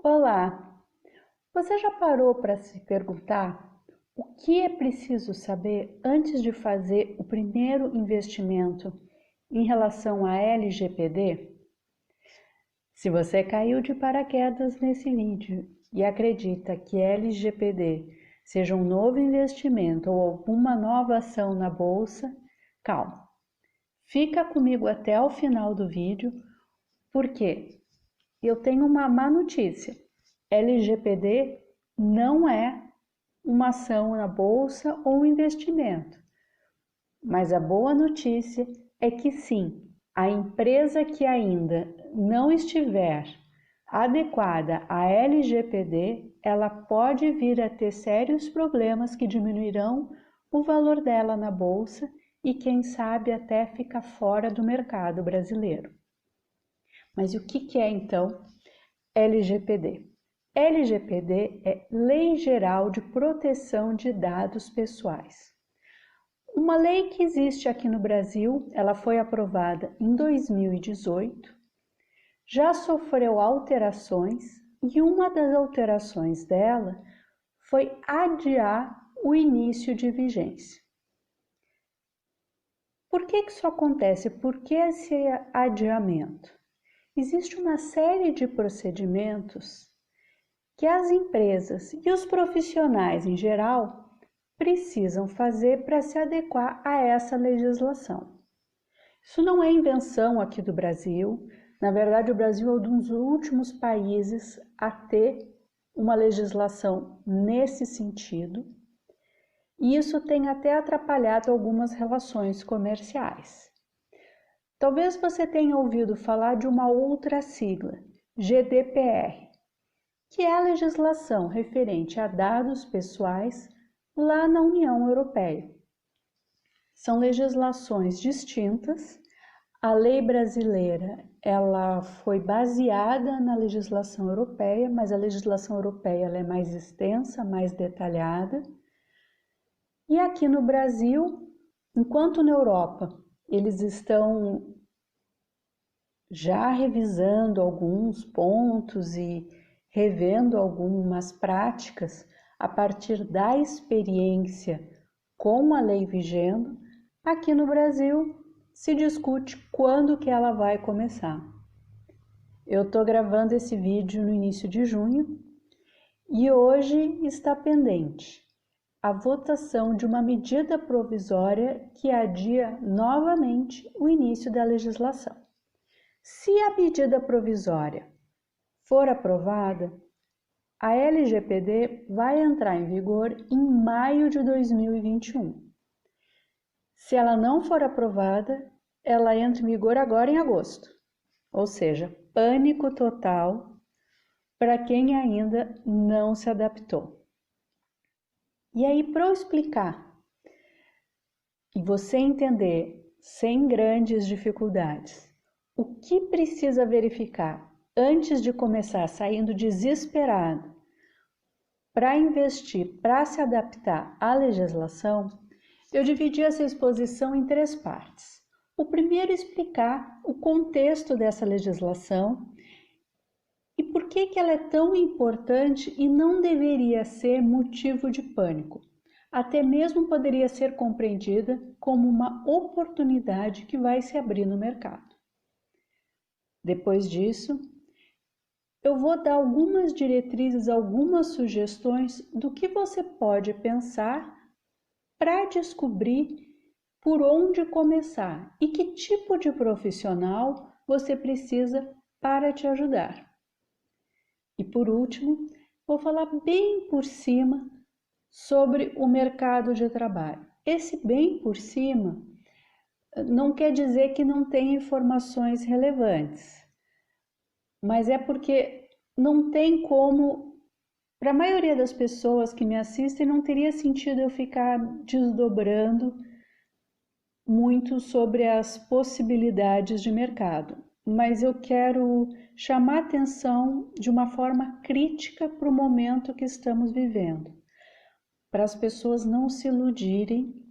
Olá! Você já parou para se perguntar o que é preciso saber antes de fazer o primeiro investimento em relação à LGPD? Se você caiu de paraquedas nesse vídeo e acredita que LGPD seja um novo investimento ou alguma nova ação na bolsa, calma. Fica comigo até o final do vídeo, porque eu tenho uma má notícia. LGPD não é uma ação na bolsa ou um investimento. Mas a boa notícia é que sim, a empresa que ainda não estiver adequada à LGPD, ela pode vir a ter sérios problemas que diminuirão o valor dela na bolsa e quem sabe até ficar fora do mercado brasileiro. Mas o que é então LGPD? LGPD é Lei Geral de Proteção de Dados Pessoais. Uma lei que existe aqui no Brasil, ela foi aprovada em 2018, já sofreu alterações e uma das alterações dela foi adiar o início de vigência. Por que isso acontece? Por que esse adiamento? Existe uma série de procedimentos que as empresas e os profissionais em geral precisam fazer para se adequar a essa legislação. Isso não é invenção aqui do Brasil. Na verdade, o Brasil é um dos últimos países a ter uma legislação nesse sentido, e isso tem até atrapalhado algumas relações comerciais. Talvez você tenha ouvido falar de uma outra sigla, GDPR, que é a legislação referente a dados pessoais lá na União Europeia. São legislações distintas. A lei brasileira, ela foi baseada na legislação europeia, mas a legislação europeia ela é mais extensa, mais detalhada. E aqui no Brasil, enquanto na Europa eles estão já revisando alguns pontos e revendo algumas práticas a partir da experiência com a lei vigendo, aqui no Brasil se discute quando que ela vai começar. Eu estou gravando esse vídeo no início de junho e hoje está pendente a votação de uma medida provisória que adia novamente o início da legislação. Se a medida provisória for aprovada, a LGPD vai entrar em vigor em maio de 2021. Se ela não for aprovada, ela entra em vigor agora em agosto. Ou seja, pânico total para quem ainda não se adaptou. E aí, para eu explicar e você entender sem grandes dificuldades o que precisa verificar antes de começar saindo desesperado para investir, para se adaptar à legislação, eu dividi essa exposição em 3 partes. O primeiro é explicar o contexto dessa legislação e por que ela é tão importante e não deveria ser motivo de pânico. Até mesmo poderia ser compreendida como uma oportunidade que vai se abrir no mercado. Depois disso, eu vou dar algumas diretrizes, algumas sugestões do que você pode pensar para descobrir por onde começar e que tipo de profissional você precisa para te ajudar. E por último, vou falar bem por cima sobre o mercado de trabalho. Esse bem por cima não quer dizer que não tem informações relevantes, mas é porque não tem como, para a maioria das pessoas que me assistem, não teria sentido eu ficar desdobrando muito sobre as possibilidades de mercado, mas eu quero chamar atenção de uma forma crítica para o momento que estamos vivendo, para as pessoas não se iludirem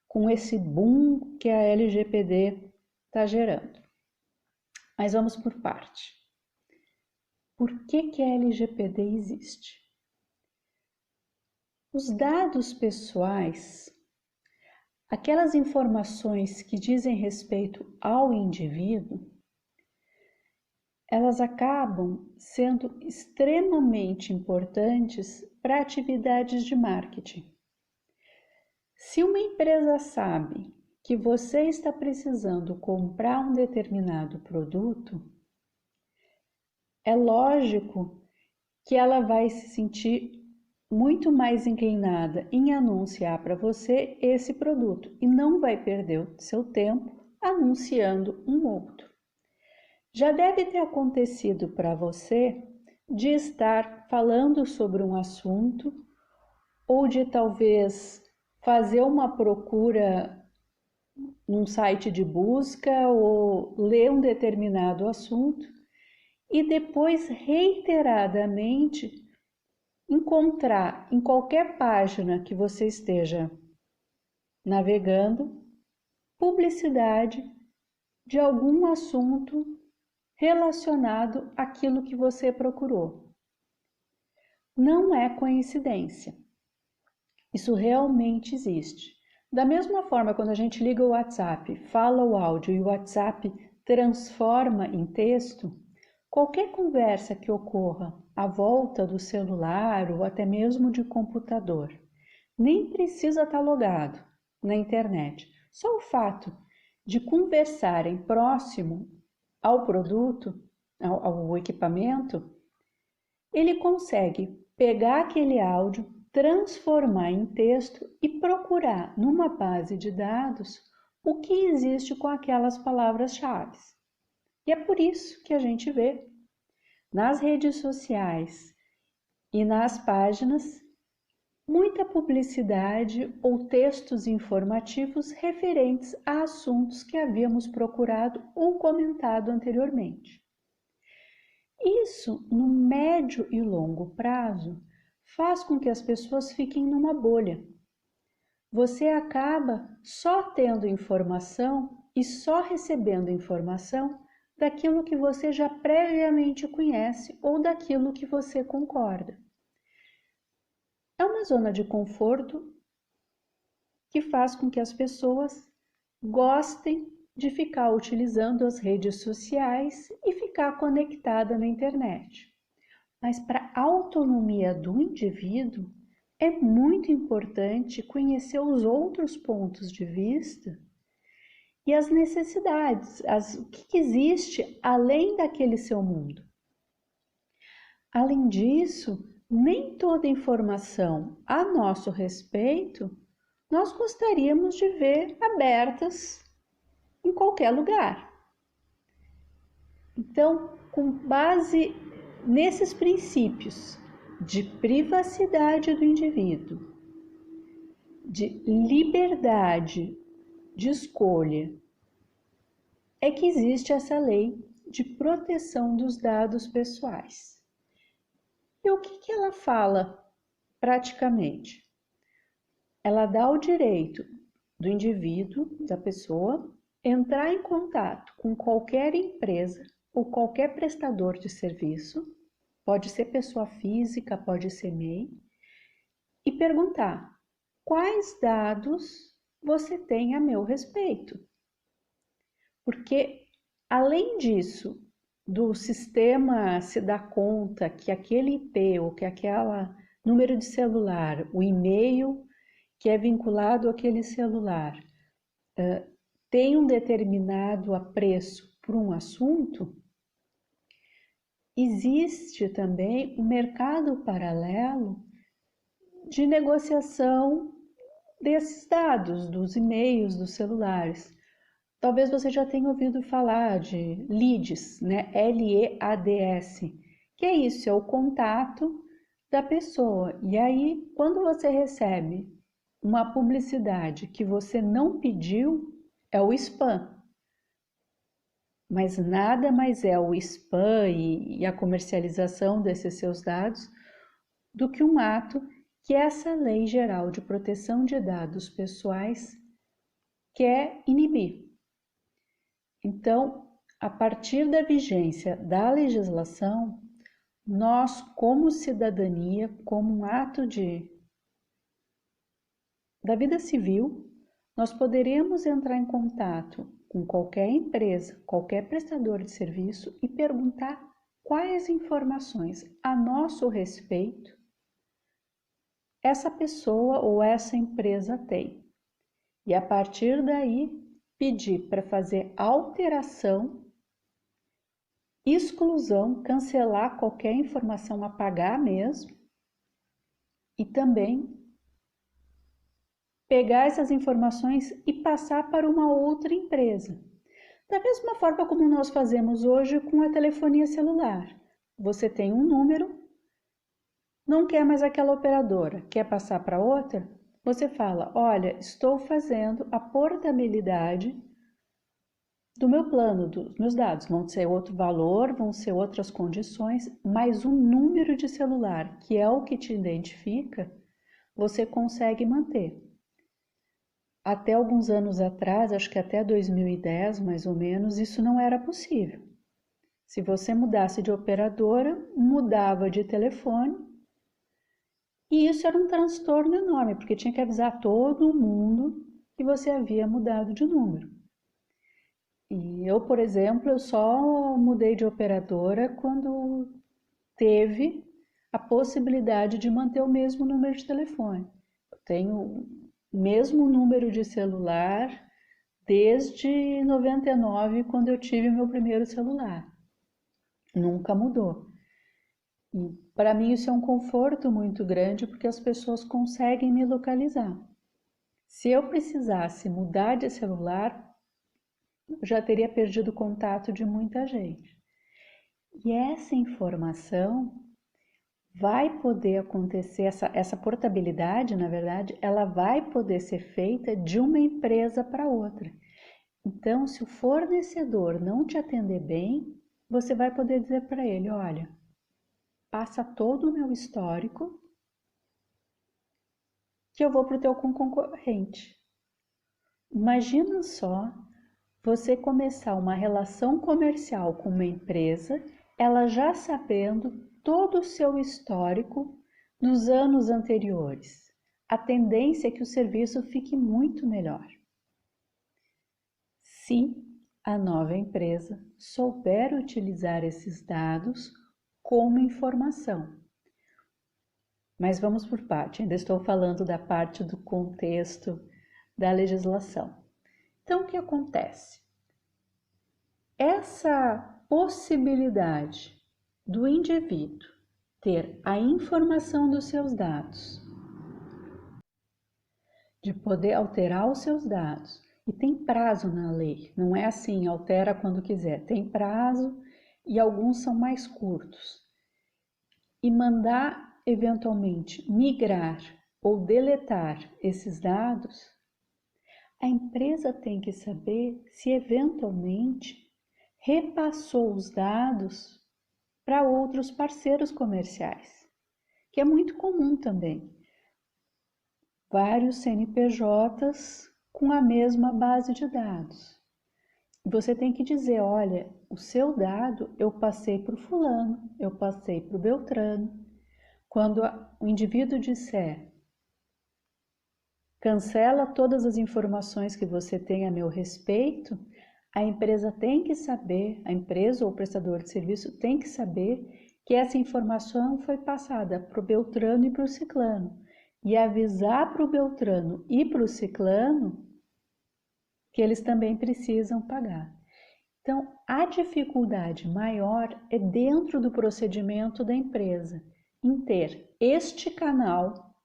com esse boom que a LGPD está gerando. Mas vamos por parte. por que a LGPD existe. Os dados pessoais, aquelas informações que dizem respeito ao indivíduo, elas acabam sendo extremamente importantes para atividades de marketing. Se uma empresa sabe que você está precisando comprar um determinado produto, é lógico que ela vai se sentir muito mais inclinada em anunciar para você esse produto e não vai perder o seu tempo anunciando um outro. Já deve ter acontecido para você de estar falando sobre um assunto ou de talvez fazer uma procura num site de busca ou ler um determinado assunto e depois reiteradamente encontrar em qualquer página que você esteja navegando publicidade de algum assunto relacionado àquilo que você procurou. Não é coincidência. Isso realmente existe. Da mesma forma, quando a gente liga o WhatsApp, fala o áudio e o WhatsApp transforma em texto, qualquer conversa que ocorra à volta do celular ou até mesmo de computador, nem precisa estar logado na internet. Só o fato de conversarem próximo ao produto, ao equipamento, ele consegue pegar aquele áudio, transformar em texto e procurar numa base de dados o que existe com aquelas palavras-chave. E é por isso que a gente vê nas redes sociais e nas páginas muita publicidade ou textos informativos referentes a assuntos que havíamos procurado ou comentado anteriormente. Isso, no médio e longo prazo, faz com que as pessoas fiquem numa bolha. Você acaba só tendo informação e só recebendo informação daquilo que você já previamente conhece ou daquilo que você concorda. É uma zona de conforto que faz com que as pessoas gostem de ficar utilizando as redes sociais e ficar conectada na internet. Mas para a autonomia do indivíduo, é muito importante conhecer os outros pontos de vista e as necessidades, o que existe além daquele seu mundo. Além disso, nem toda informação a nosso respeito nós gostaríamos de ver abertas em qualquer lugar. Então, com base nesses princípios de privacidade do indivíduo, de liberdade de escolha, é que existe essa lei de proteção dos dados pessoais. E o que ela fala praticamente? Ela dá o direito do indivíduo, da pessoa, entrar em contato com qualquer empresa ou qualquer prestador de serviço, pode ser pessoa física, pode ser MEI, e perguntar: quais dados você tem a meu respeito? Porque, além disso, do sistema se dar conta que aquele IP ou que aquele número de celular, o e-mail que é vinculado àquele celular, tem um determinado apreço por um assunto, existe também um mercado paralelo de negociação desses dados, dos e-mails, dos celulares. Talvez você já tenha ouvido falar de leads, né? L-E-A-D-S, que é isso, é o contato da pessoa. E aí, quando você recebe uma publicidade que você não pediu, é o spam. Mas nada mais é o spam e a comercialização desses seus dados do que um ato que essa Lei Geral de Proteção de Dados Pessoais quer inibir. Então, a partir da vigência da legislação, nós, como cidadania, como um ato da vida civil, nós poderíamos entrar em contato com qualquer empresa, qualquer prestador de serviço e perguntar quais informações a nosso respeito essa pessoa ou essa empresa tem. E a partir daí, pedir para fazer alteração, exclusão, cancelar qualquer informação, apagar mesmo, e também pegar essas informações e passar para uma outra empresa. Da mesma forma como nós fazemos hoje com a telefonia celular. Você tem um número, não quer mais aquela operadora, quer passar para outra? Você fala, olha, estou fazendo a portabilidade do meu plano, dos meus dados. Vão ser outro valor, vão ser outras condições, mas o número de celular, que é o que te identifica, você consegue manter. Até alguns anos atrás, acho que até 2010 mais ou menos, isso não era possível. Se você mudasse de operadora, mudava de telefone, e isso era um transtorno enorme, porque tinha que avisar todo mundo que você havia mudado de número. E eu, por exemplo, eu só mudei de operadora quando teve a possibilidade de manter o mesmo número de telefone. Eu tenho mesmo número de celular desde 99, quando eu tive meu primeiro celular. Nunca mudou. E para mim isso é um conforto muito grande, porque as pessoas conseguem me localizar. Se eu precisasse mudar de celular, eu já teria perdido o contato de muita gente. E essa informação vai poder acontecer, essa portabilidade, na verdade, ela vai poder ser feita de uma empresa para outra. Então, se o fornecedor não te atender bem, você vai poder dizer para ele, olha, passa todo o meu histórico que eu vou para o teu concorrente. Imagina só você começar uma relação comercial com uma empresa, ela já sabendo todo o seu histórico nos anos anteriores. A tendência é que o serviço fique muito melhor. Se a nova empresa souber utilizar esses dados como informação. Mas vamos por parte, ainda estou falando da parte do contexto da legislação. Então, o que acontece? Essa possibilidade do indivíduo ter a informação dos seus dados, de poder alterar os seus dados, e tem prazo na lei, não é assim, altera quando quiser, tem prazo e alguns são mais curtos. E mandar eventualmente migrar ou deletar esses dados, a empresa tem que saber se eventualmente repassou os dados para outros parceiros comerciais, que é muito comum também. Vários CNPJs com a mesma base de dados. Você tem que dizer, olha, o seu dado eu passei para o fulano, eu passei para o Beltrano. Quando o indivíduo disser, cancela todas as informações que você tem a meu respeito, a empresa tem que saber, a empresa ou o prestador de serviço tem que saber que essa informação foi passada para o Beltrano e para o Ciclano. E avisar para o Beltrano e para o Ciclano que eles também precisam pagar. Então, a dificuldade maior é dentro do procedimento da empresa, em ter este canal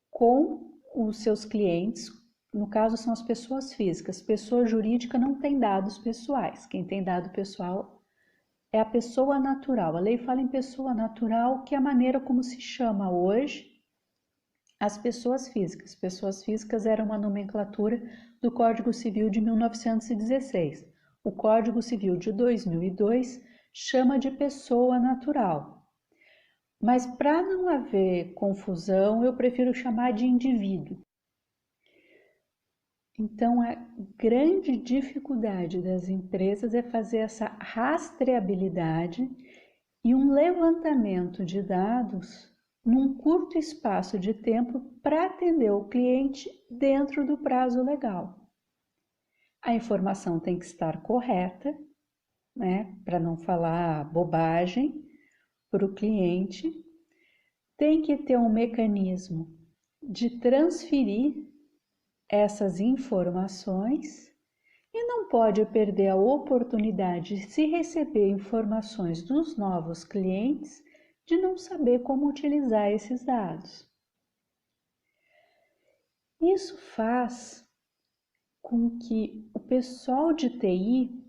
com os seus clientes, no caso são as pessoas físicas, pessoa jurídica não tem dados pessoais, quem tem dado pessoal é a pessoa natural. A lei fala em pessoa natural, que é a maneira como se chama hoje as pessoas físicas. Pessoas físicas era uma nomenclatura do Código Civil de 1916. O Código Civil de 2002 chama de pessoa natural. Mas para não haver confusão, eu prefiro chamar de indivíduo. Então, a grande dificuldade das empresas é fazer essa rastreabilidade e um levantamento de dados num curto espaço de tempo para atender o cliente dentro do prazo legal. A informação tem que estar correta, né, para não falar bobagem para o cliente. Tem que ter um mecanismo de transferir essas informações e não pode perder a oportunidade de se receber informações dos novos clientes de não saber como utilizar esses dados. Isso faz com que o pessoal de TI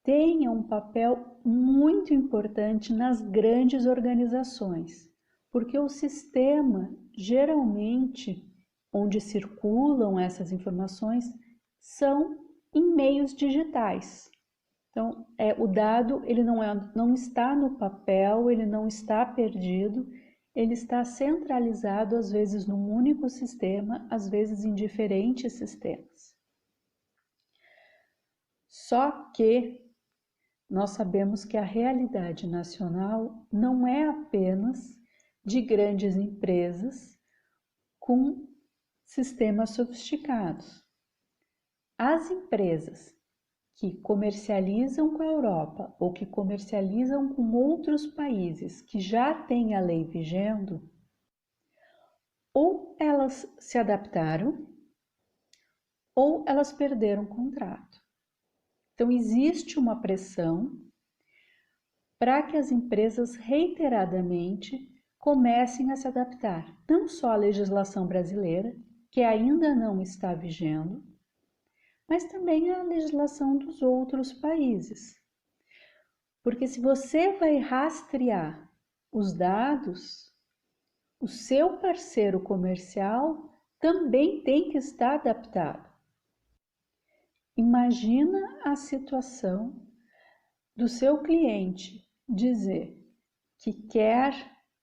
tenha um papel muito importante nas grandes organizações, porque o sistema, geralmente, onde circulam essas informações, são em meios digitais. Então, o dado ele não está no papel, ele não está perdido, ele está centralizado, às vezes num único sistema, às vezes em diferentes sistemas. Só que nós sabemos que a realidade nacional não é apenas de grandes empresas com sistemas sofisticados. As empresas que comercializam com a Europa ou que comercializam com outros países que já têm a lei vigendo, ou elas se adaptaram ou elas perderam o contrato. Então, existe uma pressão para que as empresas reiteradamente comecem a se adaptar, não só à legislação brasileira, que ainda não está vigendo, mas também à legislação dos outros países. Porque se você vai rastrear os dados, o seu parceiro comercial também tem que estar adaptado. Imagina a situação do seu cliente dizer que quer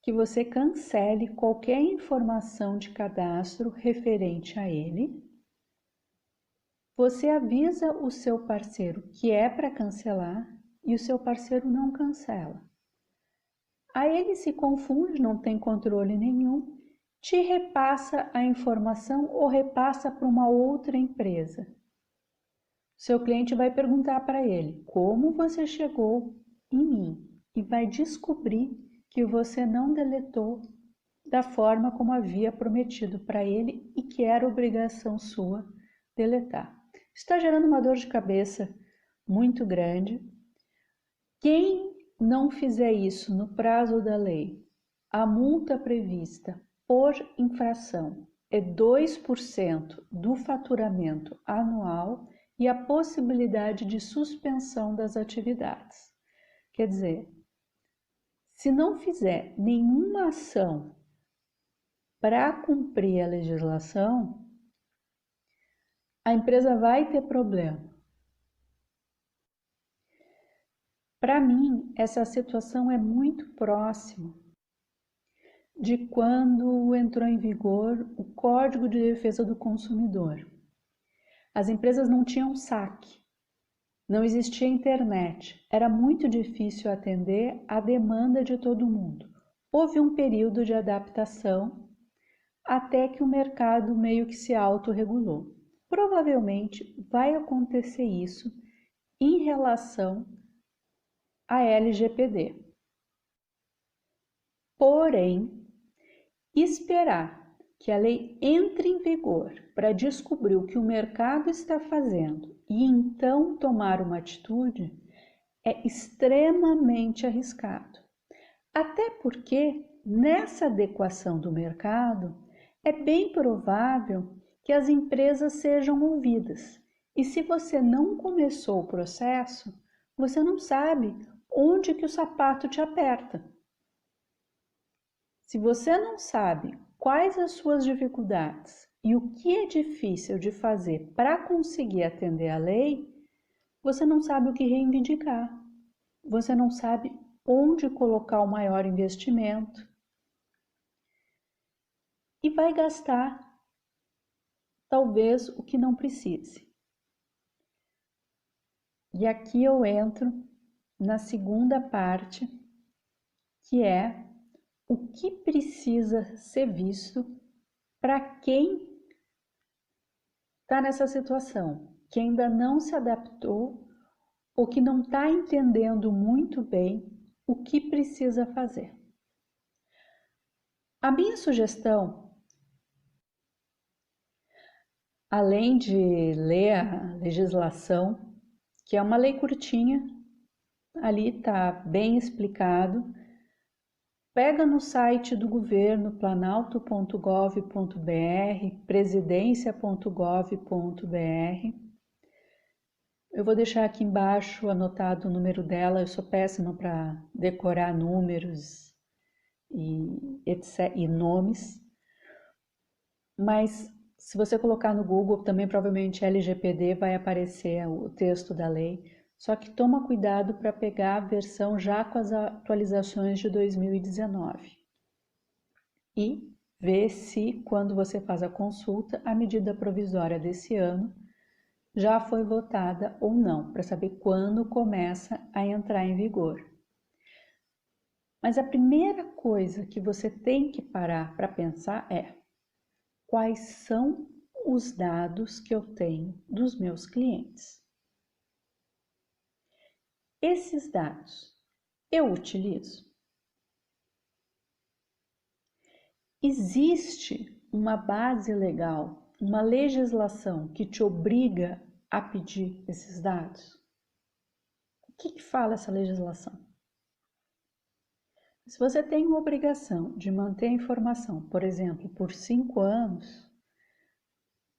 que você cancele qualquer informação de cadastro referente a ele. Você avisa o seu parceiro que é para cancelar e o seu parceiro não cancela. Aí ele se confunde, não tem controle nenhum, te repassa a informação ou repassa para uma outra empresa. Seu cliente vai perguntar para ele: como você chegou em mim? E vai descobrir que você não deletou da forma como havia prometido para ele e que era obrigação sua deletar. Está gerando uma dor de cabeça muito grande. Quem não fizer isso no prazo da lei, a multa prevista por infração é 2% do faturamento anual e a possibilidade de suspensão das atividades. Quer dizer, se não fizer nenhuma ação para cumprir a legislação, a empresa vai ter problema. Para mim, essa situação é muito próxima de quando entrou em vigor o Código de Defesa do Consumidor. As empresas não tinham saque, não existia internet, era muito difícil atender a demanda de todo mundo. Houve um período de adaptação até que o mercado meio que se autorregulou. Provavelmente vai acontecer isso em relação à LGPD. Porém, esperar que a lei entre em vigor para descobrir o que o mercado está fazendo e então tomar uma atitude é extremamente arriscado. Até porque nessa adequação do mercado é bem provável que as empresas sejam ouvidas. E se você não começou o processo, você não sabe onde que o sapato te aperta. Se você não sabe quais as suas dificuldades e o que é difícil de fazer para conseguir atender a lei, você não sabe o que reivindicar. Você não sabe onde colocar o maior investimento. E vai gastar, talvez, o que não precise. E aqui eu entro na segunda parte que é o que precisa ser visto para quem está nessa situação, que ainda não se adaptou ou que não está entendendo muito bem o que precisa fazer. A minha sugestão, além de ler a legislação, que é uma lei curtinha, ali está bem explicado, pega no site do governo, planalto.gov.br, presidencia.gov.br. Eu vou deixar aqui embaixo anotado o número dela, eu sou péssima para decorar números e nomes, mas se você colocar no Google, também provavelmente LGPD vai aparecer o texto da lei, só que toma cuidado para pegar a versão já com as atualizações de 2019 e ver se, quando você faz a consulta, a medida provisória desse ano já foi votada ou não, para saber quando começa a entrar em vigor. Mas a primeira coisa que você tem que parar para pensar é: quais são os dados que eu tenho dos meus clientes? Esses dados eu utilizo? Existe uma base legal, uma legislação que te obriga a pedir esses dados? O que fala essa legislação? Se você tem uma obrigação de manter a informação, por exemplo, por 5 anos,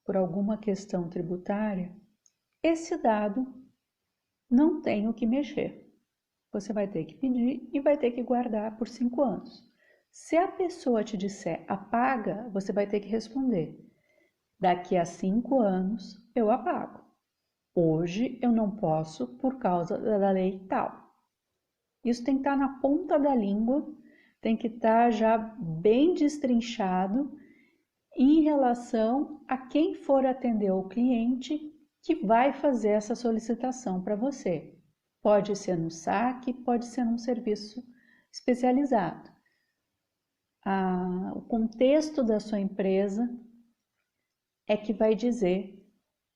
por alguma questão tributária, esse dado não tem o que mexer. Você vai ter que pedir e vai ter que guardar por 5 anos. Se a pessoa te disser apaga, você vai ter que responder: daqui a 5 anos eu apago. Hoje eu não posso por causa da lei tal. Isso tem que estar na ponta da língua, tem que estar já bem destrinchado em relação a quem for atender o cliente que vai fazer essa solicitação para você. Pode ser no saque, pode ser num serviço especializado. O contexto da sua empresa é que vai dizer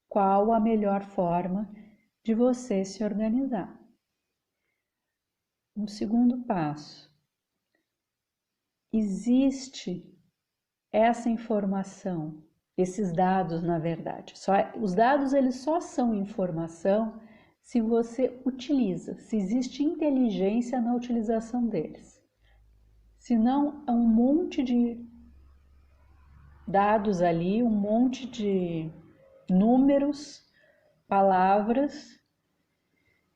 qual a melhor forma de você se organizar. No segundo passo, existe essa informação, esses dados, na verdade. Os dados eles só são informação se você utiliza, se existe inteligência na utilização deles. Senão, é um monte de dados ali, um monte de números, palavras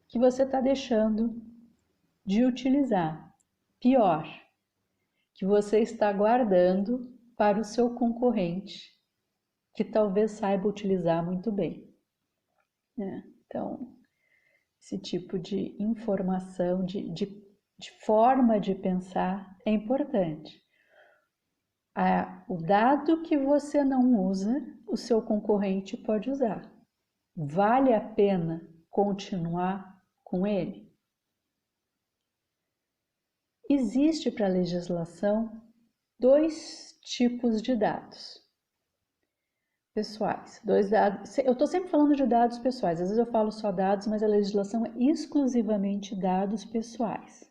que você está deixando de utilizar. Pior, que você está guardando para o seu concorrente, que talvez saiba utilizar muito bem. Então, esse tipo de informação, de forma de pensar é importante. O dado que você não usa, o seu concorrente pode usar. Vale a pena continuar com ele? Existe para a legislação 2 tipos de dados pessoais. 2 dados. Eu estou sempre falando de dados pessoais, às vezes eu falo só dados, mas a legislação é exclusivamente dados pessoais.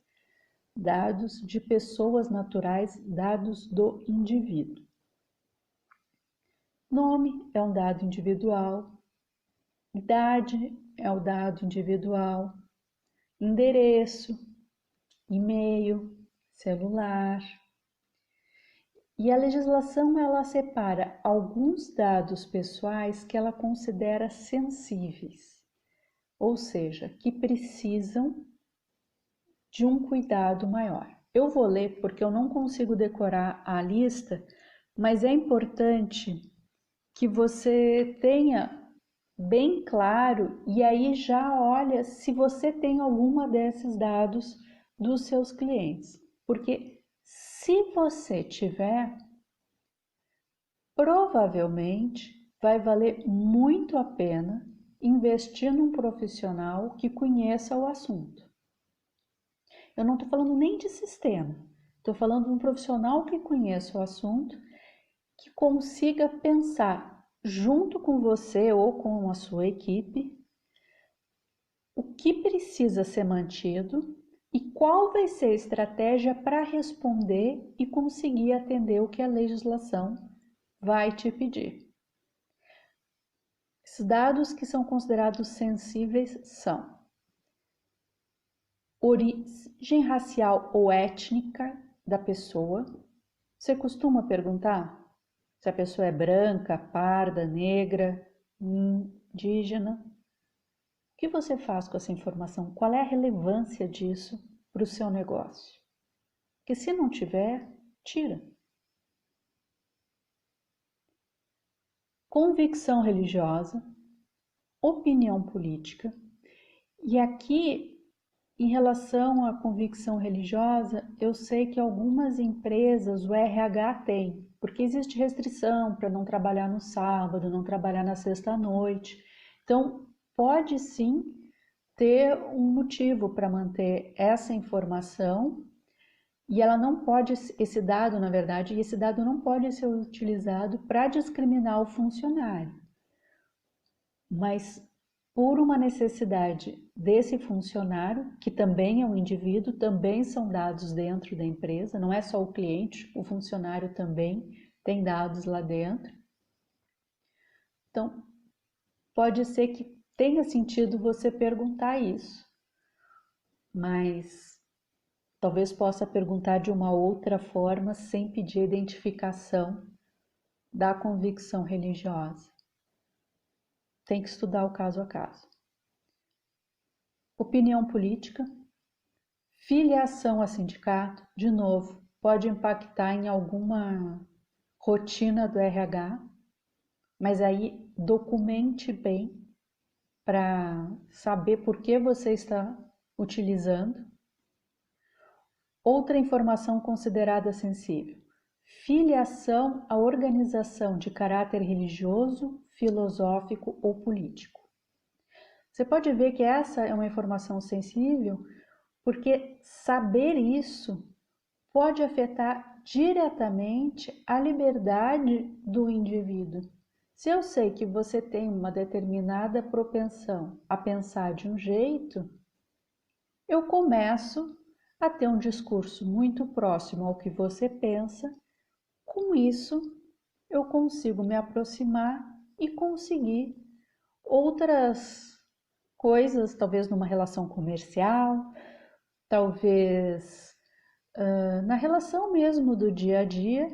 Dados de pessoas naturais, dados do indivíduo. Nome é um dado individual, idade é um dado individual, endereço, e-mail, celular. E a legislação ela separa alguns dados pessoais que ela considera sensíveis, ou seja, que precisam de um cuidado maior. Eu vou ler porque eu não consigo decorar a lista, mas é importante que você tenha bem claro e aí já olha se você tem alguma desses dados dos seus clientes. Porque se você tiver, provavelmente vai valer muito a pena investir num profissional que conheça o assunto. Eu não estou falando nem de sistema, estou falando de um profissional que conheça o assunto, que consiga pensar junto com você ou com a sua equipe o que precisa ser mantido e qual vai ser a estratégia para responder e conseguir atender o que a legislação vai te pedir. Esses dados que são considerados sensíveis são origem racial ou étnica da pessoa. Você costuma perguntar se a pessoa é branca, parda, negra, indígena? O que você faz com essa informação? Qual é a relevância disso para o seu negócio? Porque se não tiver, tira. Convicção religiosa, opinião política. E aqui, em relação à convicção religiosa, eu sei que algumas empresas o RH tem, porque existe restrição para não trabalhar no sábado, não trabalhar na sexta-noite. Então, pode sim ter um motivo para manter essa informação e ela não pode, esse dado, na verdade, esse dado não pode ser utilizado para discriminar o funcionário, mas por uma necessidade desse funcionário, que também é um indivíduo, também são dados dentro da empresa, não é só o cliente, o funcionário também tem dados lá dentro. Então, pode ser que tenha sentido você perguntar isso, mas talvez possa perguntar de uma outra forma sem pedir a identificação da convicção religiosa. Tem que estudar o caso a caso. Opinião política, filiação a sindicato, de novo, pode impactar em alguma rotina do RH, mas aí documente bem para saber por que você está utilizando. Outra informação considerada sensível: filiação a organização de caráter religioso, filosófico ou político. Você pode ver que essa é uma informação sensível porque saber isso pode afetar diretamente a liberdade do indivíduo. Se eu sei que você tem uma determinada propensão a pensar de um jeito, eu começo a ter um discurso muito próximo ao que você pensa. Com isso, eu consigo me aproximar e conseguir outras coisas, talvez numa relação comercial, talvez na relação mesmo do dia a dia,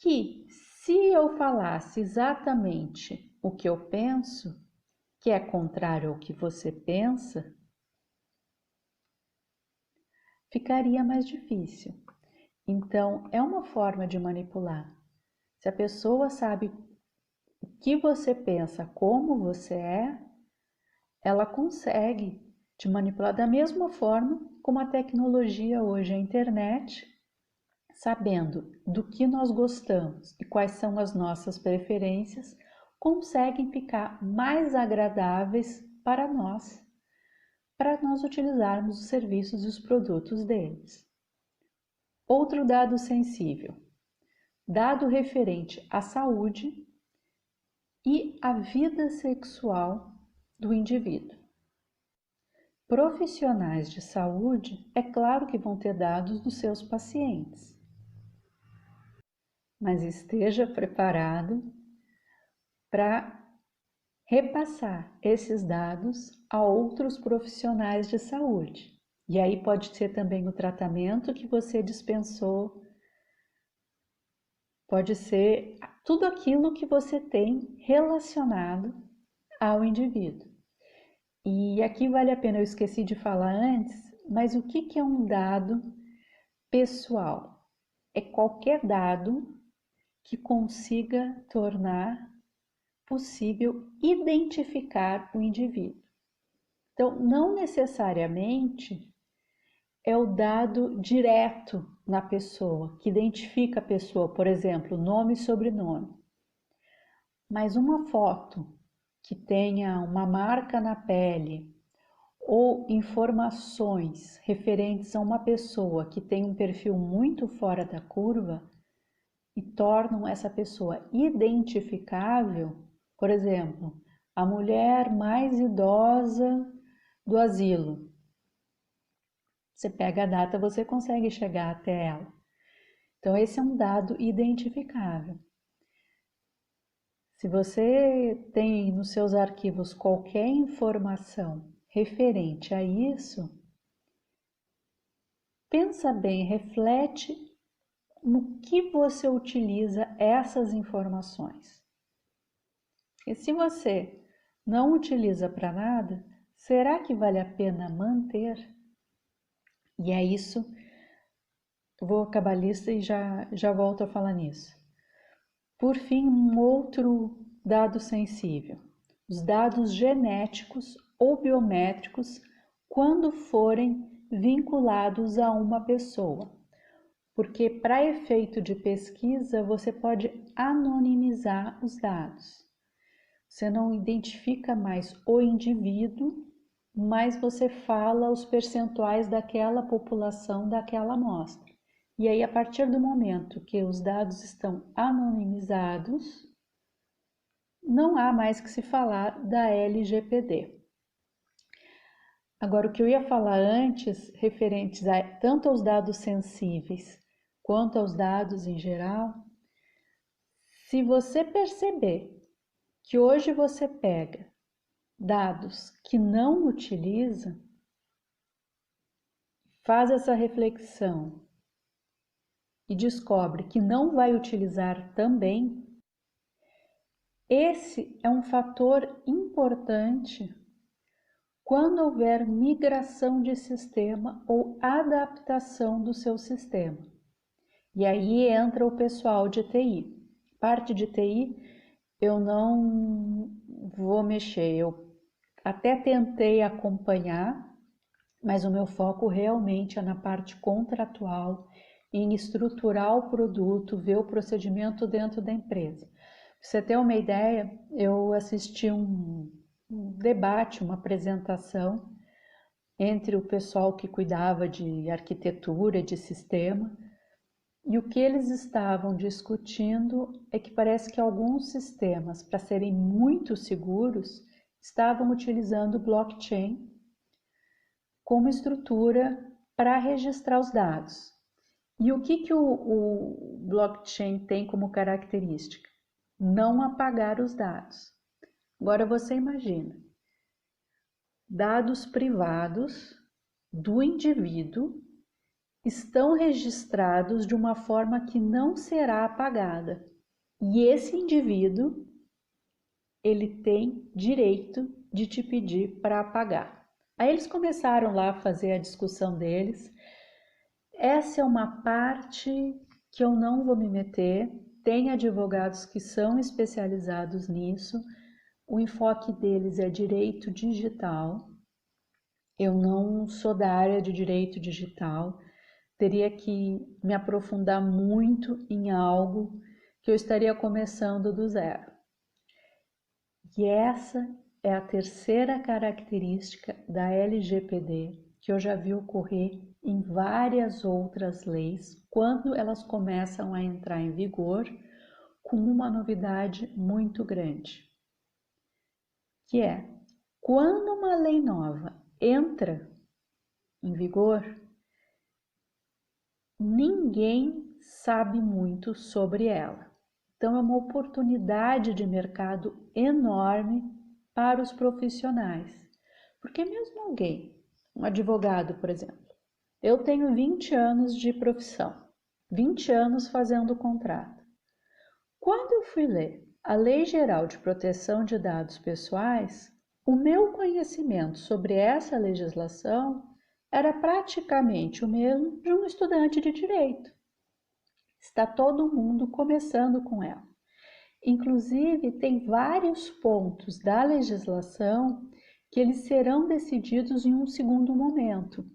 que se eu falasse exatamente o que eu penso, que é contrário ao que você pensa, ficaria mais difícil. Então, é uma forma de manipular. Se a pessoa sabe o que você pensa, como você é, ela consegue te manipular da mesma forma como a tecnologia hoje, a internet, sabendo do que nós gostamos e quais são as nossas preferências, conseguem ficar mais agradáveis para nós utilizarmos os serviços e os produtos deles. Outro dado sensível, dado referente à saúde e à vida sexual do indivíduo. Profissionais de saúde, é claro que vão ter dados dos seus pacientes, mas esteja preparado para repassar esses dados a outros profissionais de saúde. E aí pode ser também o tratamento que você dispensou, pode ser tudo aquilo que você tem relacionado ao indivíduo. E aqui vale a pena, eu esqueci de falar antes, mas o que é um dado pessoal? É qualquer dado que consiga tornar possível identificar o indivíduo. Então, não necessariamente é o dado direto na pessoa, que identifica a pessoa, por exemplo, nome e sobrenome. Mas uma foto que tenha uma marca na pele ou informações referentes a uma pessoa que tem um perfil muito fora da curva e tornam essa pessoa identificável, por exemplo, a mulher mais idosa do asilo. Você pega a data, você consegue chegar até ela. Então, esse é um dado identificável. Se você tem nos seus arquivos qualquer informação referente a isso, pensa bem, reflete no que você utiliza essas informações. E se você não utiliza para nada, será que vale a pena manter? E é isso, eu vou acabar a lista e já volto a falar nisso. Por fim, um outro dado sensível, os dados genéticos ou biométricos quando forem vinculados a uma pessoa. Porque para efeito de pesquisa, você pode anonimizar os dados. Você não identifica mais o indivíduo, mas você fala os percentuais daquela população, daquela amostra. E aí, a partir do momento que os dados estão anonimizados, não há mais que se falar da LGPD. Agora, o que eu ia falar antes, referentes tanto aos dados sensíveis quanto aos dados em geral, se você perceber que hoje você pega dados que não utiliza, faz essa reflexão e descobre que não vai utilizar também, esse é um fator importante quando houver migração de sistema ou adaptação do seu sistema. E aí entra o pessoal de TI. Parte de TI eu não vou mexer, eu até tentei acompanhar, mas o meu foco realmente é na parte contratual, em estruturar o produto, ver o procedimento dentro da empresa. Pra você ter uma ideia, eu assisti um debate, uma apresentação entre o pessoal que cuidava de arquitetura, de sistema, e o que eles estavam discutindo é que parece que alguns sistemas, para serem muito seguros, estavam utilizando blockchain como estrutura para registrar os dados. E o que o blockchain tem como característica? Não apagar os dados. Agora você imagina, dados privados do indivíduo estão registrados de uma forma que não será apagada. E esse indivíduo, ele tem direito de te pedir para apagar. Aí eles começaram lá a fazer a discussão deles. Essa é uma parte que eu não vou me meter. Tem advogados que são especializados nisso. O enfoque deles é direito digital. Eu não sou da área de direito digital. Teria que me aprofundar muito em algo que eu estaria começando do zero. E essa é a terceira característica da LGPD que eu já vi ocorrer em várias outras leis quando elas começam a entrar em vigor, com uma novidade muito grande, que é quando uma lei nova entra em vigor, ninguém sabe muito sobre ela. Então é uma oportunidade de mercado enorme para os profissionais. Porque mesmo alguém, um advogado, por exemplo, eu tenho 20 anos de profissão, 20 anos fazendo contrato. Quando eu fui ler a Lei Geral de Proteção de Dados Pessoais, o meu conhecimento sobre essa legislação era praticamente o mesmo de um estudante de direito. Está todo mundo começando com ela. Inclusive, tem vários pontos da legislação que eles serão decididos em um segundo momento.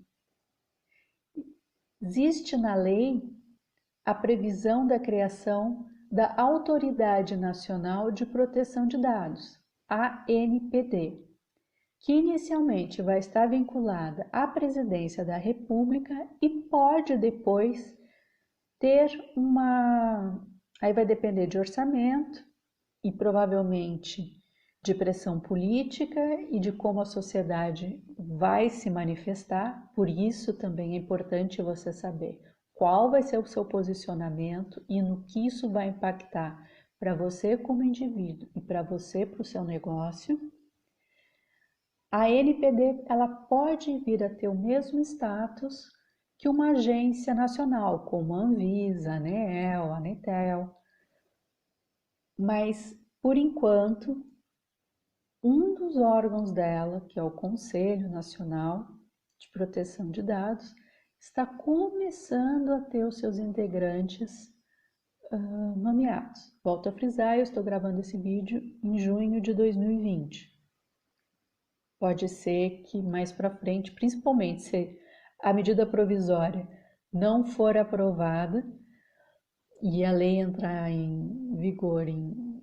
Existe na lei a previsão da criação da Autoridade Nacional de Proteção de Dados, ANPD, que inicialmente vai estar vinculada à presidência da República e pode depois ter aí vai depender de orçamento e provavelmente de pressão política e de como a sociedade vai se manifestar. Por isso também é importante você saber qual vai ser o seu posicionamento e no que isso vai impactar para você como indivíduo e para você, para o seu negócio. A NPD ela pode vir a ter o mesmo status que uma agência nacional, como a Anvisa, a ANEEL, a Anatel, mas por enquanto um dos órgãos dela, que é o Conselho Nacional de Proteção de Dados, está começando a ter os seus integrantes nomeados. Volto a frisar, eu estou gravando esse vídeo em junho de 2020. Pode ser que mais para frente, principalmente se a medida provisória não for aprovada e a lei entrar em vigor em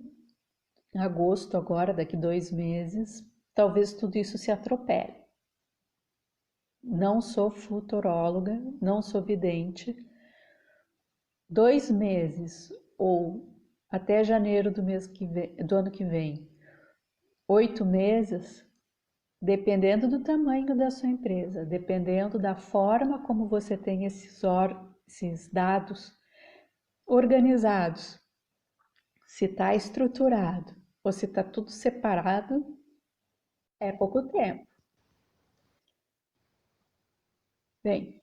agosto agora, daqui 2 meses, talvez tudo isso se atropele. Não sou futuróloga, não sou vidente. 2 meses ou até janeiro do ano que vem, 8 meses, dependendo do tamanho da sua empresa, dependendo da forma como você tem esses dados organizados, se está estruturado ou se está tudo separado, é pouco tempo. Bem,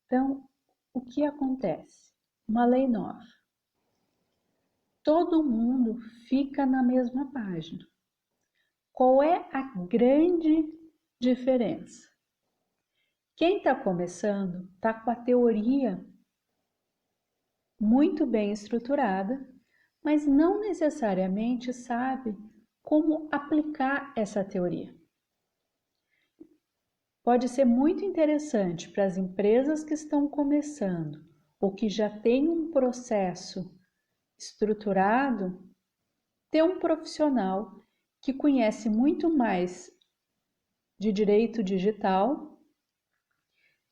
então, o que acontece? Uma lei nova. Todo mundo fica na mesma página. Qual é a grande diferença? Quem está começando está com a teoria muito bem estruturada, mas não necessariamente sabe como aplicar essa teoria. Pode ser muito interessante para as empresas que estão começando ou que já têm um processo estruturado, ter um profissional que conhece muito mais de direito digital,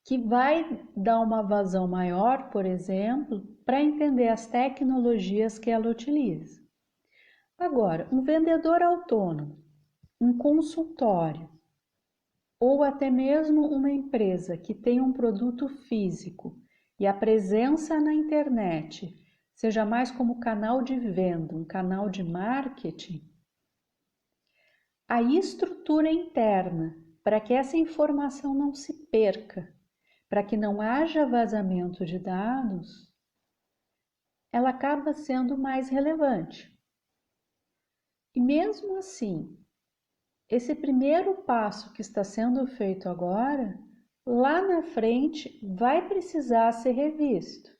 que vai dar uma vazão maior, por exemplo, para entender as tecnologias que ela utiliza. Agora, um vendedor autônomo, um consultório, ou até mesmo uma empresa que tem um produto físico e a presença na internet seja mais como canal de venda, um canal de marketing, a estrutura interna para que essa informação não se perca, para que não haja vazamento de dados, ela acaba sendo mais relevante. E mesmo assim, esse primeiro passo que está sendo feito agora, lá na frente vai precisar ser revisto.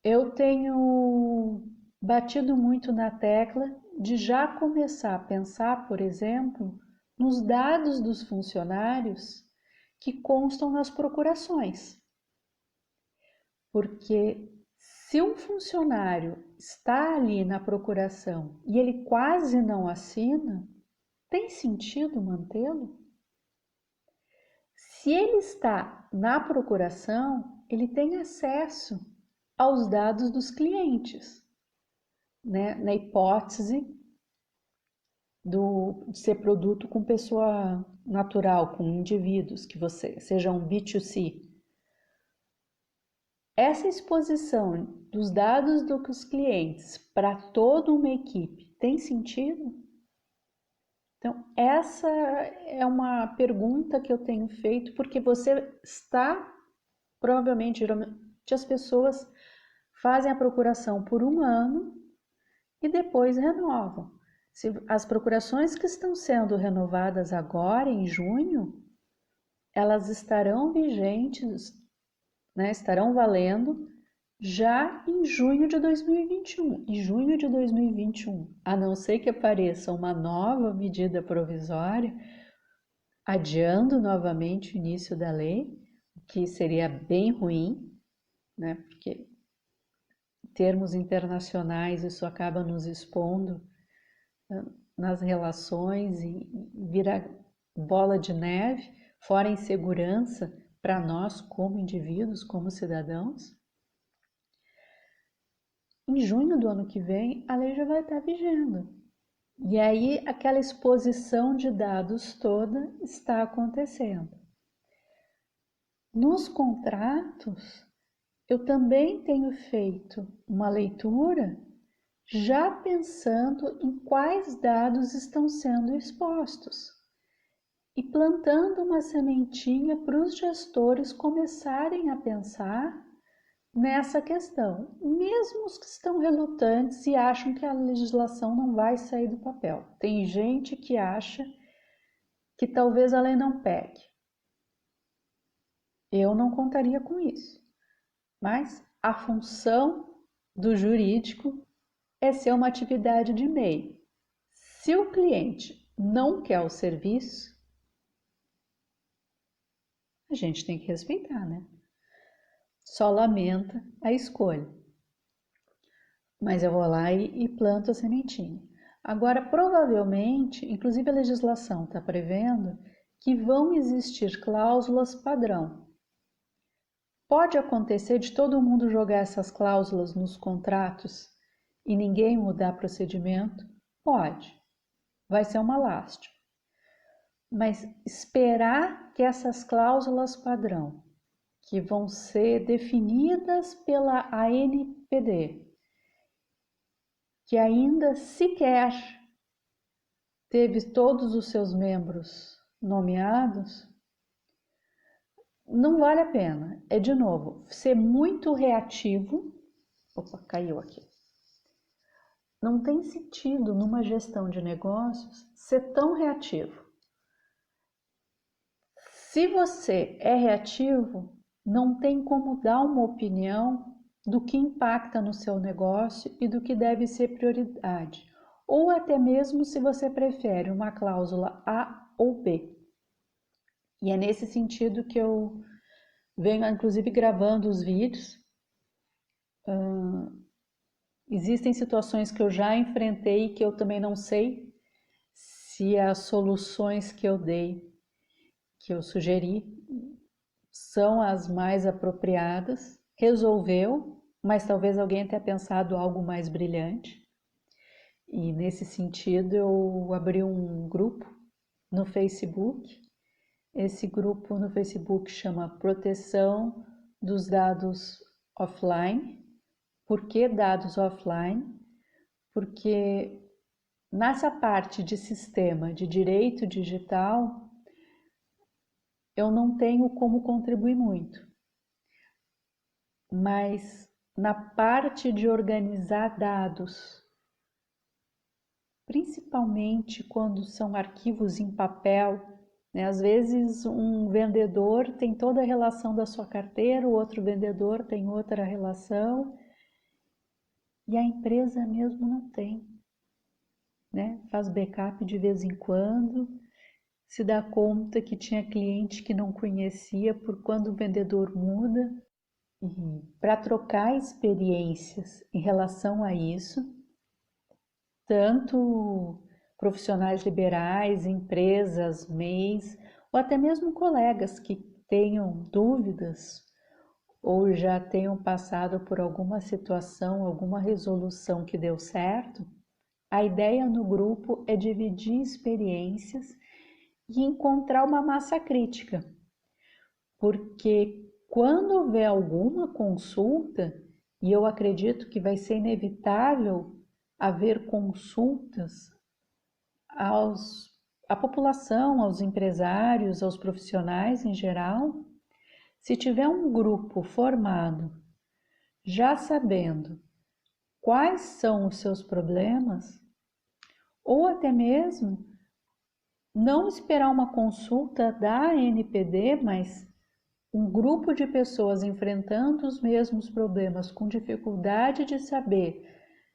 Eu tenho batido muito na tecla de já começar a pensar, por exemplo, nos dados dos funcionários que constam nas procurações. Porque se um funcionário está ali na procuração e ele quase não assina, tem sentido mantê-lo? Se ele está na procuração, ele tem acesso aos dados dos clientes, né? Na hipótese de ser produto com pessoa natural, com indivíduos, que você seja um B2C. Essa exposição dos dados dos clientes para toda uma equipe tem sentido? Então, essa é uma pergunta que eu tenho feito, porque você está, provavelmente, geralmente as pessoas fazem a procuração por 1 ano e depois renovam. As procurações que estão sendo renovadas agora, em junho, elas estarão vigentes, né, estarão valendo já em junho de 2021. Em junho de 2021, a não ser que apareça uma nova medida provisória, adiando novamente o início da lei, o que seria bem ruim, né? Porque em termos internacionais isso acaba nos expondo nas relações e vira bola de neve, fora a insegurança para nós como indivíduos, como cidadãos. Em junho do ano que vem, a lei já vai estar vigendo. E aí, aquela exposição de dados toda está acontecendo. Nos contratos, eu também tenho feito uma leitura já pensando em quais dados estão sendo expostos e plantando uma sementinha para os gestores começarem a pensar nessa questão, mesmo os que estão relutantes e acham que a legislação não vai sair do papel. Tem gente que acha que talvez a lei não pegue. Eu não contaria com isso, mas a função do jurídico é ser uma atividade de meio. Se o cliente não quer o serviço, a gente tem que respeitar, né? Só lamenta a escolha. Mas eu vou lá e planto a sementinha. Agora, provavelmente, inclusive a legislação está prevendo que vão existir cláusulas padrão. Pode acontecer de todo mundo jogar essas cláusulas nos contratos e ninguém mudar procedimento? Pode. Vai ser uma lástima. Mas esperar que essas cláusulas padrão, que vão ser definidas pela ANPD, que ainda sequer teve todos os seus membros nomeados, não vale a pena. É, de novo, ser muito reativo. Opa, caiu aqui. Não tem sentido numa gestão de negócios ser tão reativo. Se você é reativo, não tem como dar uma opinião do que impacta no seu negócio e do que deve ser prioridade, ou até mesmo se você prefere uma cláusula A ou B. E é nesse sentido que eu venho, inclusive, gravando os vídeos. Existem situações que eu já enfrentei e que eu também não sei se as soluções que eu dei, que eu sugeri, são as mais apropriadas. Resolveu, mas talvez alguém tenha pensado algo mais brilhante. E nesse sentido eu abri um grupo no Facebook. Esse grupo no Facebook chama Proteção dos Dados Offline. Por que dados offline? Porque nessa parte de sistema de direito digital, eu não tenho como contribuir muito. Mas na parte de organizar dados, principalmente quando são arquivos em papel, né? Às vezes um vendedor tem toda a relação da sua carteira, o outro vendedor tem outra relação e a empresa mesmo não tem, né? Faz backup de vez em quando, se dá conta que tinha cliente que não conhecia por quando o vendedor muda. E para trocar experiências em relação a isso, tanto profissionais liberais, empresas, MEIs, ou até mesmo colegas que tenham dúvidas ou já tenham passado por alguma situação, alguma resolução que deu certo, a ideia no grupo é dividir experiências e encontrar uma massa crítica, porque quando houver alguma consulta, e eu acredito que vai ser inevitável haver consultas à população, aos empresários, aos profissionais em geral, se tiver um grupo formado, já sabendo quais são os seus problemas, ou até mesmo não esperar uma consulta da ANPD, mas um grupo de pessoas enfrentando os mesmos problemas com dificuldade de saber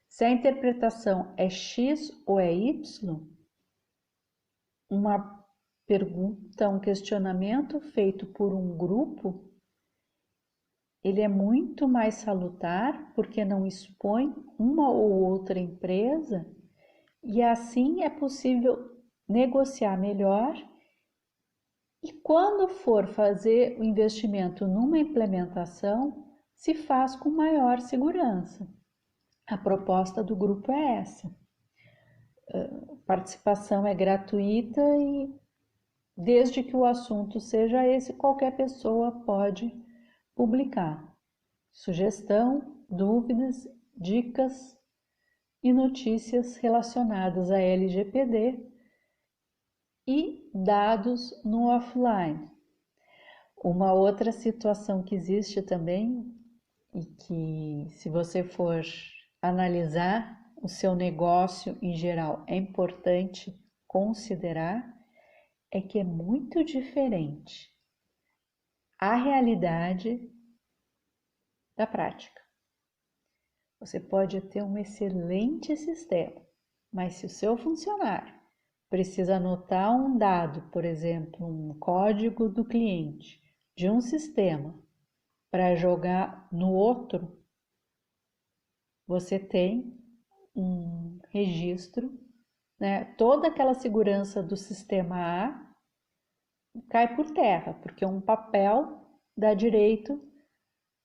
se a interpretação é X ou é Y, uma pergunta, um questionamento feito por um grupo, ele é muito mais salutar porque não expõe uma ou outra empresa e assim é possível negociar melhor. E quando for fazer o investimento numa implementação, se faz com maior segurança. A proposta do grupo é essa. A participação é gratuita e, desde que o assunto seja esse, qualquer pessoa pode publicar sugestão, dúvidas, dicas e notícias relacionadas à LGPD e dados no offline. Uma outra situação que existe também, e que, se você for analisar o seu negócio em geral, é importante considerar, é que é muito diferente a realidade da prática. Você pode ter um excelente sistema, mas se o seu funcionário precisa anotar um dado, por exemplo, um código do cliente de um sistema para jogar no outro, você tem um registro, né? Toda aquela segurança do sistema A cai por terra, porque um papel dá direito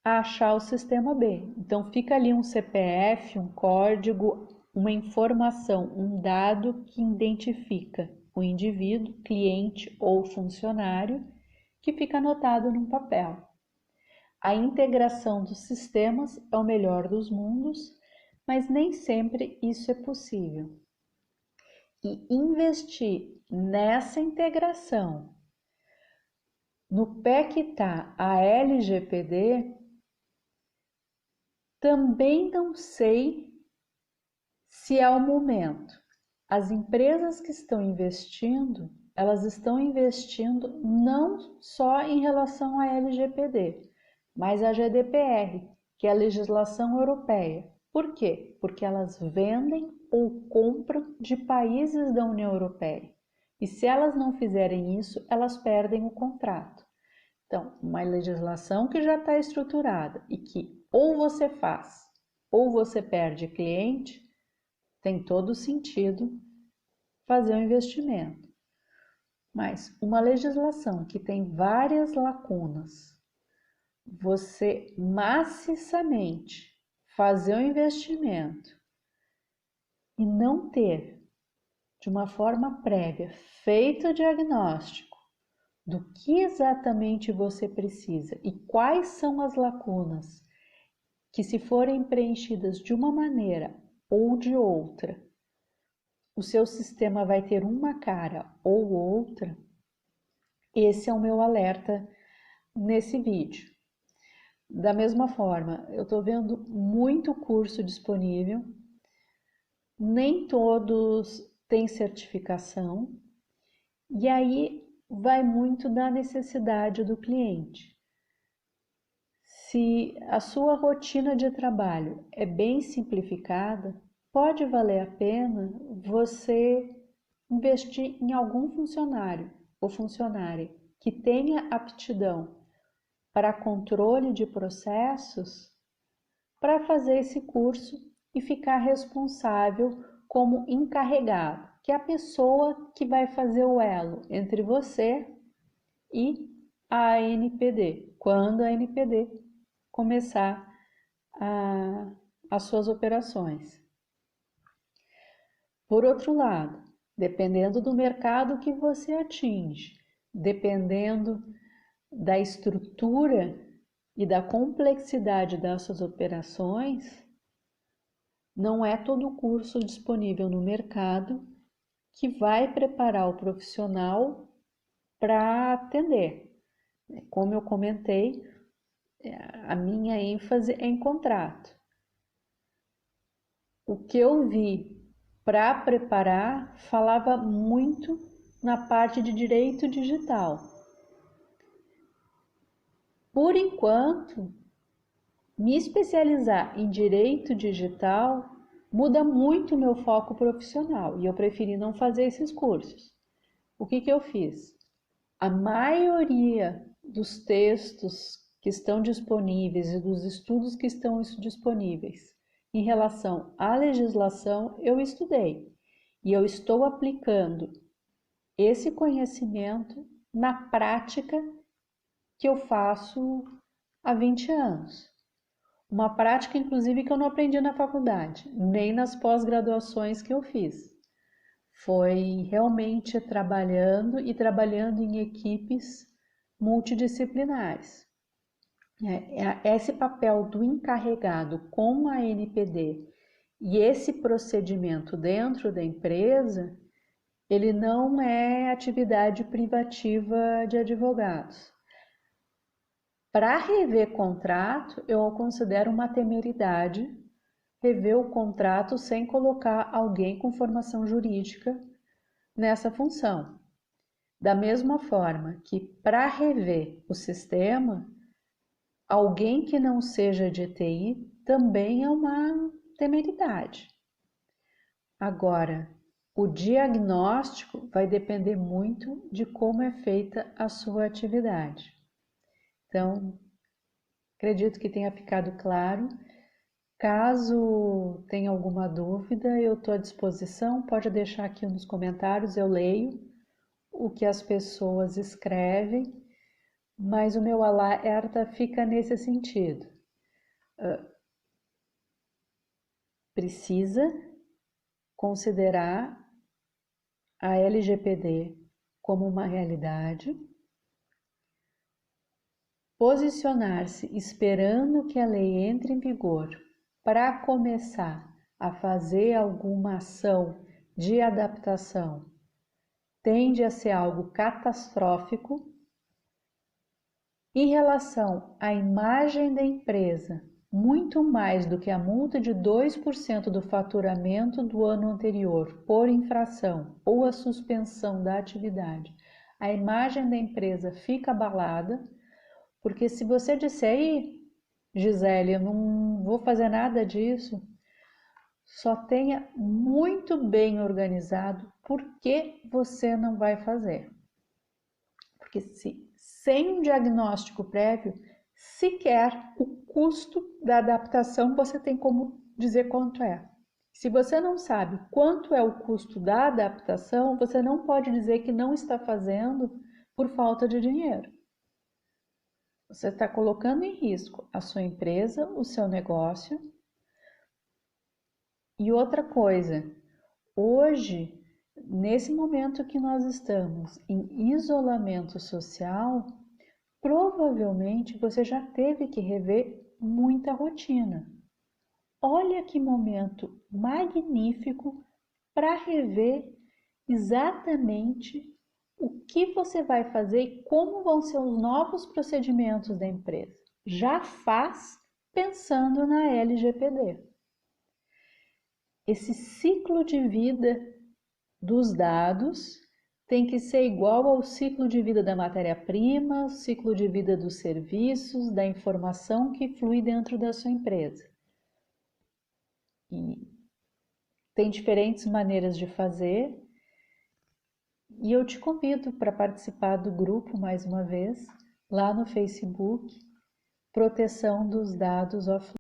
a achar o sistema B. Então fica ali um CPF, um código, uma informação, um dado que identifica o indivíduo, cliente ou funcionário, que fica anotado num papel. A integração dos sistemas é o melhor dos mundos, mas nem sempre isso é possível. E investir nessa integração, no pé que está a LGPD, também não sei se é o momento. As empresas que estão investindo, elas estão investindo não só em relação à LGPD, mas à GDPR, que é a legislação europeia. Por quê? Porque elas vendem ou compram de países da União Europeia. E se elas não fizerem isso, elas perdem o contrato. Então, uma legislação que já está estruturada e que ou você faz ou você perde cliente, tem todo sentido fazer um investimento. Mas uma legislação que tem várias lacunas, você maciçamente fazer um investimento e não ter, de uma forma prévia, feito o diagnóstico do que exatamente você precisa e quais são as lacunas que, se forem preenchidas de uma maneira ou de outra, o seu sistema vai ter uma cara ou outra, esse é o meu alerta nesse vídeo. Da mesma forma, eu estou vendo muito curso disponível, nem todos têm certificação, e aí vai muito da necessidade do cliente. Se a sua rotina de trabalho é bem simplificada, pode valer a pena você investir em algum funcionário ou funcionária que tenha aptidão para controle de processos, para fazer esse curso e ficar responsável como encarregado, que é a pessoa que vai fazer o elo entre você e a ANPD, quando a ANPD começar as suas operações. Por outro lado, dependendo do mercado que você atinge, dependendo da estrutura e da complexidade das suas operações, não é todo o curso disponível no mercado que vai preparar o profissional para atender. Como eu comentei, a minha ênfase é em contrato. O que eu vi para preparar falava muito na parte de direito digital. Por enquanto, me especializar em direito digital muda muito o meu foco profissional e eu preferi não fazer esses cursos. O que eu fiz? A maioria dos textos que estão disponíveis e dos estudos que estão disponíveis em relação à legislação, eu estudei. e eu estou aplicando esse conhecimento na prática que eu faço há 20 anos. Uma prática, inclusive, que eu não aprendi na faculdade, nem nas pós-graduações que eu fiz. Foi realmente trabalhando em equipes multidisciplinares. Esse papel do encarregado com a NPD e esse procedimento dentro da empresa, ele não é atividade privativa de advogados. Para rever contrato, eu considero uma temeridade rever o contrato sem colocar alguém com formação jurídica nessa função. Da mesma forma que para rever o sistema, alguém que não seja de TI também é uma temeridade. Agora, o diagnóstico vai depender muito de como é feita a sua atividade. Então, acredito que tenha ficado claro. Caso tenha alguma dúvida, eu estou à disposição. Pode deixar aqui nos comentários, eu leio o que as pessoas escrevem, mas o meu alerta fica nesse sentido. Precisa considerar a LGPD como uma realidade, posicionar-se esperando que a lei entre em vigor para começar a fazer alguma ação de adaptação tende a ser algo catastrófico. Em relação à imagem da empresa, muito mais do que a multa de 2% do faturamento do ano anterior por infração ou a suspensão da atividade, a imagem da empresa fica abalada, porque se você disser, aí, Gisele, eu não vou fazer nada disso, só tenha muito bem organizado por que você não vai fazer. Porque sem um diagnóstico prévio, sequer o custo da adaptação você tem como dizer quanto é. Se você não sabe quanto é o custo da adaptação, você não pode dizer que não está fazendo por falta de dinheiro. Você está colocando em risco a sua empresa, o seu negócio. E outra coisa, hoje, nesse momento que nós estamos em isolamento social, provavelmente você já teve que rever muita rotina. Olha que momento magnífico para rever exatamente o que você vai fazer e como vão ser os novos procedimentos da empresa. Já faz pensando na LGPD. Esse ciclo de vida dos dados tem que ser igual ao ciclo de vida da matéria-prima, ciclo de vida dos serviços, da informação que flui dentro da sua empresa. E tem diferentes maneiras de fazer, e eu te convido para participar do grupo, mais uma vez, lá no Facebook, Proteção dos Dados Offline.